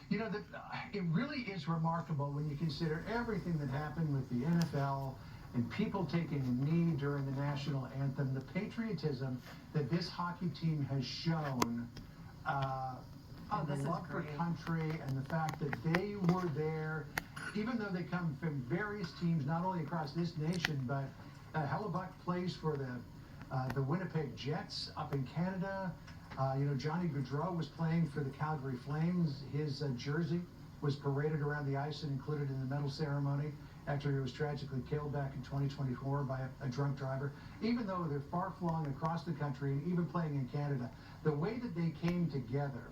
You know, it really is remarkable when you consider everything that happened with the NFL and people taking a knee during the national anthem, the patriotism that this hockey team has shown, the love for country, and the fact that they were there, even though they come from various teams, not only across this nation, but Hellebuck plays for the Winnipeg Jets up in Canada. Johnny Gaudreau was playing for the Calgary Flames. His jersey was paraded around the ice and included in the medal ceremony after he was tragically killed back in 2024 by a drunk driver. Even though they're far-flung across the country and even playing in Canada, the way that they came together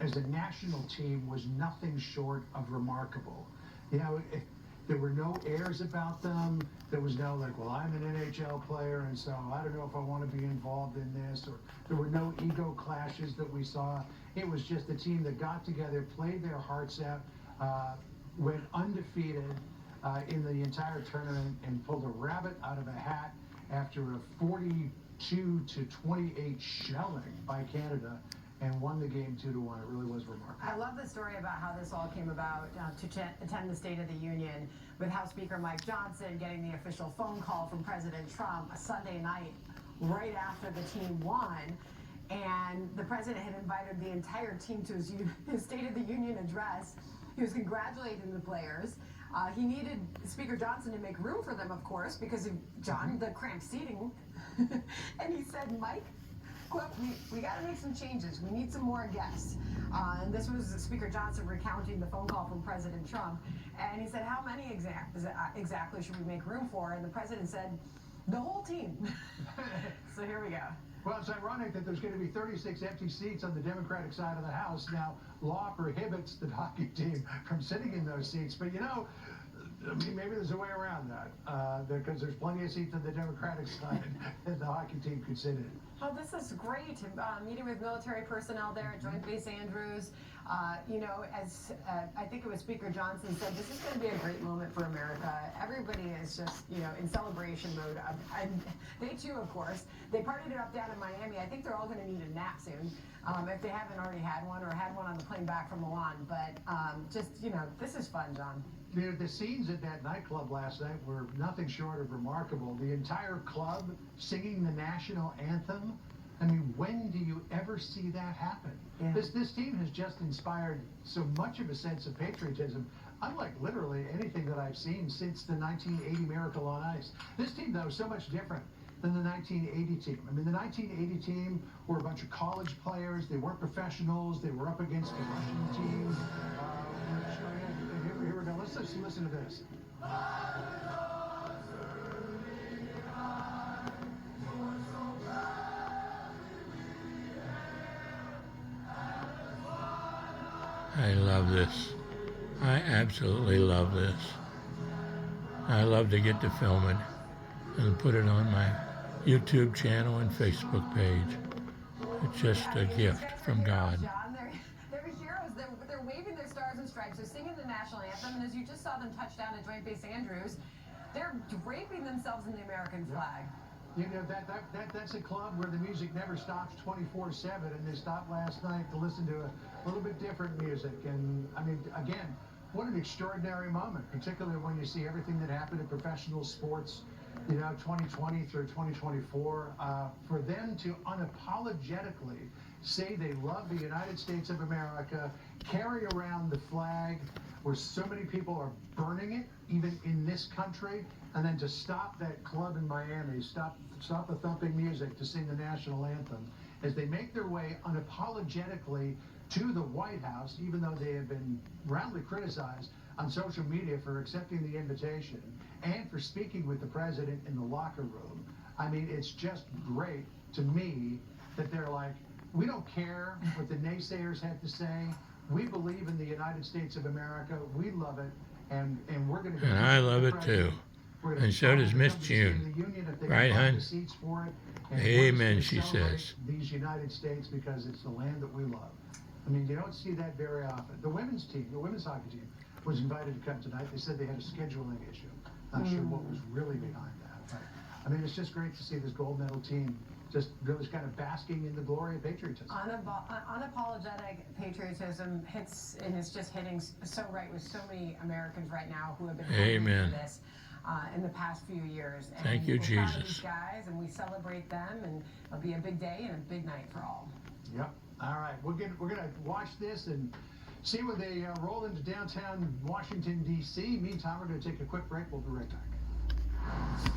as a national team was nothing short of remarkable. There were no airs about them. There was no well, I'm an NHL player, and so I don't know if I want to be involved in this. Or there were no ego clashes that we saw. It was just a team that got together, played their hearts out, went undefeated in the entire tournament, and pulled a rabbit out of a hat after a 42-28 shelling by Canada, and won the game 2-1. It really was remarkable. I love the story about how this all came about to attend the State of the Union, with House Speaker Mike Johnson getting the official phone call from President Trump a Sunday night right after the team won. And the president had invited the entire team to his State of the Union address. He was congratulating the players. He needed Speaker Johnson to make room for them, of course, because of the cramped seating. And he said, Mike, we got to make some changes. We need some more guests. And this was Speaker Johnson recounting the phone call from President Trump. And he said, how many exactly should we make room for? And the president said, the whole team. So here we go. Well, it's ironic that there's going to be 36 empty seats on the Democratic side of the House. Now, law prohibits the hockey team from sitting in those seats. But, maybe there's a way around that, because there's plenty of seats on the Democratic side that the hockey team could sit in. Oh, this is great. Meeting with military personnel there at Joint Base Andrews. As I think it was Speaker Johnson said, this is going to be a great moment for America. Everybody is just, in celebration mode. And they too, of course, they partied it up down in Miami. I think they're all going to need a nap soon, if they haven't already had one or had one on the plane back from Milan. But this is fun, John. The scenes at that nightclub last night were nothing short of remarkable. The entire club singing the national anthem. I mean, when do you ever see that happen? Yeah. This team has just inspired so much of a sense of patriotism, unlike literally anything that I've seen since the 1980 Miracle on Ice. This team, though, is so much different than the 1980 team. I mean, the 1980 team were a bunch of college players. They weren't professionals. They were up against the Russian team. Here we go. Let's just listen to this. I love this. I absolutely love this. I love to get to film it and put it on my YouTube channel and Facebook page. It's just a gift from God. They're heroes. They're waving their stars and stripes. They're singing the national anthem. And as you just saw them touch down at Joint Base Andrews, they're draping themselves in the American flag. That's a club where the music never stops 24/7, and they stopped last night to listen to a little bit different music. And I mean, again, what an extraordinary moment, particularly when you see everything that happened in professional sports, 2020 through 2024. For them to unapologetically say they love the United States of America, carry around the flag where so many people are burning it, even in this country, and then to stop that club in Miami, stop the thumping music to sing the national anthem, as they make their way unapologetically to the White House, even though they have been roundly criticized on social media for accepting the invitation and for speaking with the president in the locker room. I mean, it's just great to me that they're like, we don't care what the naysayers have to say. We believe in the United States of America. We love it, and we're going to. And I love it too. And so does Miss June. Right, hon? Amen, she says. These United States, because it's the land that we love. I mean, you don't see that very often. The women's team, the women's hockey team, was invited to come tonight. They said they had a scheduling issue. Not sure what was really behind that. But, I mean, it's just great to see this gold medal team just goes kind of basking in the glory of patriotism. Unapologetic patriotism hits, and it's just hitting so right with so many Americans right now who have been Amen. for this in the past few years. And Thank you, we're proud of Jesus. these guys, and we celebrate them, and it'll be a big day and a big night for all. Yep. All right. We're gonna watch this and see when they roll into downtown Washington, D.C. Meantime, we're going to take a quick break. We'll be right back.